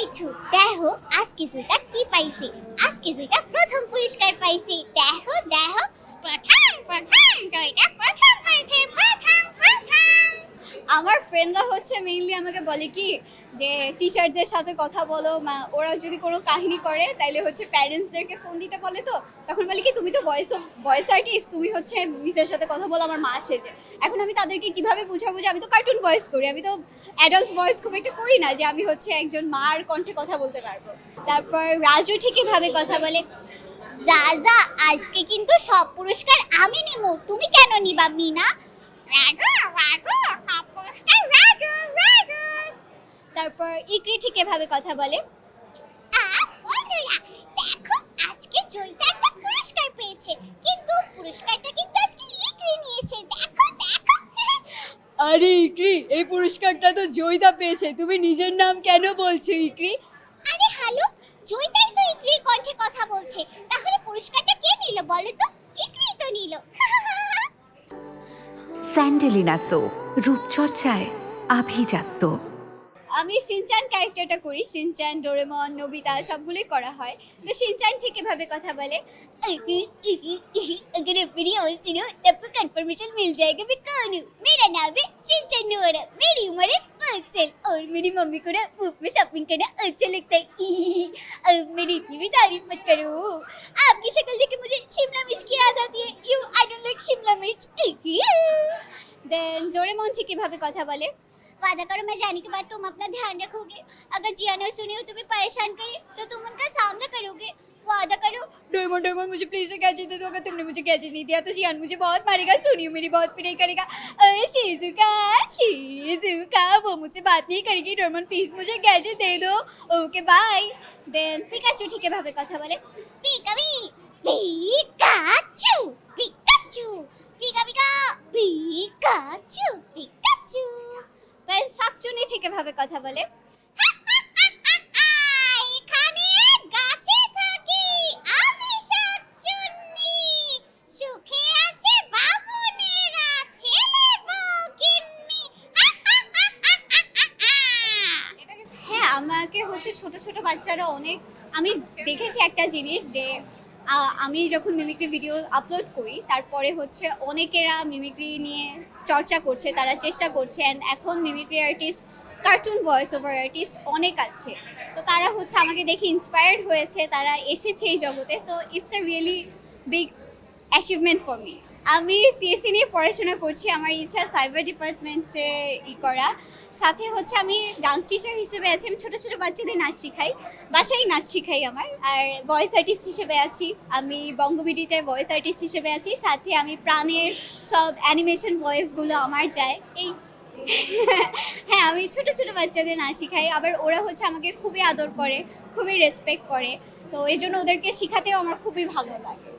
মিঠু দেখো আজকে জয়িতা কি পাইছে। আজকে জয়িতা প্রথম পুরস্কার পাইছে। দেখো দেখো প্রথম জয়িতা প্রথম হয়েছে প্রথম। আমার ফ্রেন্ডরা হচ্ছে মেইনলি আমাকে বলে কি যে টিচারদের সাথে কথা বলো, ওরা যদি কোনো কাহিনী করে তাইলে হচ্ছে প্যারেন্টসদেরকে ফোন দিতে বলে, তো তখন বলে কি তুমি তো ভয়েস আর্টিস্ট, তুমি হচ্ছে মিসের সাথে কথা বলো, আমার মা এসেছে। এখন আমি তাদেরকে কিভাবে বুঝাবো যে আমি তো কার্টুন ভয়েস করি, আমি তো অ্যাডাল্ট ভয়েস খুব একটা করি না যে আমি হচ্ছে একজন মার কণ্ঠে কথা বলতে পারবো। তারপর রাজু ঠিকই ভাবে কথা বলে, যা যা আজকে কিন্তু সব পুরস্কার আমি নিমু, তুমি কেন নিবা মিনা? রাজু রাজু সব পুরস্কার রাজু রাজু। তারপর ইকরি ঠিক এভাবে কথা বলে, বন্ধুরা দেখো আজকে জয়িতা একটা পুরস্কার পেয়েছে, কিন্তু পুরস্কারটা কিন্তু আজকে ইকরি নিয়েছে। দেখো দেখো। আরে ইকরি, এই পুরস্কারটা তো জয়িতা পেয়েছে, তুমি নিজের নাম কেন বলছো ইকরি? আরে হ্যালো, জয়িতাই তো ইকরির কণ্ঠে কথা বলছে, তাহলে পুরস্কারটা কে নিল বলো তো? ইকরি তো নিল। স্যান্ডেলিনা সো, রূপচর্চায় আভিজাত্য। আমি শিনচান ক্যারেক্টারটা করি, শিনচান, ডোরেমন, নোবিতা সবগুলোই করা হয়। তো শিনচান ঠিক এভাবে কথা বলে, अगर अपनी आवाज सुनो तो आपको कंफर्मेशन मिल जाएगा मैं कौन हूँ। मेरा नाम है शिनचैन नोरा, मेरी उम्र है 5 साल और मेरी मम्मी को ना बुक में शॉपिंग करना अच्छा लगता है। अब मेरी इतनी भी तारीफ मत करो, आपकी शक्ल देख के मुझे शिमला मिर्च की याद आती है। You I don't like Shimla मिर्च। দেন ডোরেমন ঠিক এভাবে কথা বলে, वादा करो मैं जाने के बाद तुम अपना ध्यान रखोगे, अगर जिया ने सुनी हो तुम्हें परेशान करे तो तुम उनका सामना करोगे, वादा करो। डोरेमन डोरेमन मुझे प्लीज से गैजेट दे दो, अगर तुमने मुझे गैजेट नहीं दिया तो जियान मुझे बहुत मारेगा, सुनियो मेरी बहुत पिटाई करेगा। अरे शिजुका वो मुझसे बात नहीं करेगी, डोरेमन प्लीज मुझे गैजेट दे दो, ओके बाय। देन पिकाचू ठीक এভাবে কথা বলে, पिकावी पिकाचू पिकाचू पिका पिका पिकाचू पिकाचू। দেন শাকচুনি ঠিক এভাবে কথা বলে, এখানে গাছে থাকি আমি শাকচুন্নি, সুখে আছে বামুনেরা ছেলে বউ গিন্নি। হ্যাঁ আমাকে হচ্ছে ছোট ছোট বাচ্চারা অনেক, আমি দেখেছি একটা জিনিস যে আমি যখন মিমিক্রি ভিডিও আপলোড করি তারপরে হচ্ছে অনেকেরা মিমিক্রি নিয়ে চর্চা করছে, তারা চেষ্টা করছে, অ্যান্ড এখন mimicry artist, cartoon voice over artist অনেক আছে। সো তারা হচ্ছে আমাকে দেখে ইন্সপায়ার্ড হয়েছে, তারা এসেছে এই জগতে। So it's a really big achievement for me. আমি সিএসসি নিয়ে পড়াশোনা করছি, আমার ইচ্ছা সাইবার ডিপার্টমেন্টে করা। সাথে হচ্ছে আমি ডান্স টিচার হিসেবে আছি, আমি ছোটো ছোটো বাচ্চাদের নাচ শেখাই, বাসায় নাচ শেখাই আমার। আর ভয়েস আর্টিস্ট হিসেবে আছি, আমি বঙ্গবিডিতে ভয়েস আর্টিস্ট হিসেবে আছি। সাথে আমি প্রাণের সব অ্যানিমেশন ভয়েসগুলো আমার যায় এই। হ্যাঁ আমি ছোটো ছোটো বাচ্চাদের নাচ শেখাই, আবার ওরা হচ্ছে আমাকে খুবই আদর করে, খুবই রেসপেক্ট করে, তো এই জন্য ওদেরকে শেখাতেও আমার খুবই ভালো লাগে।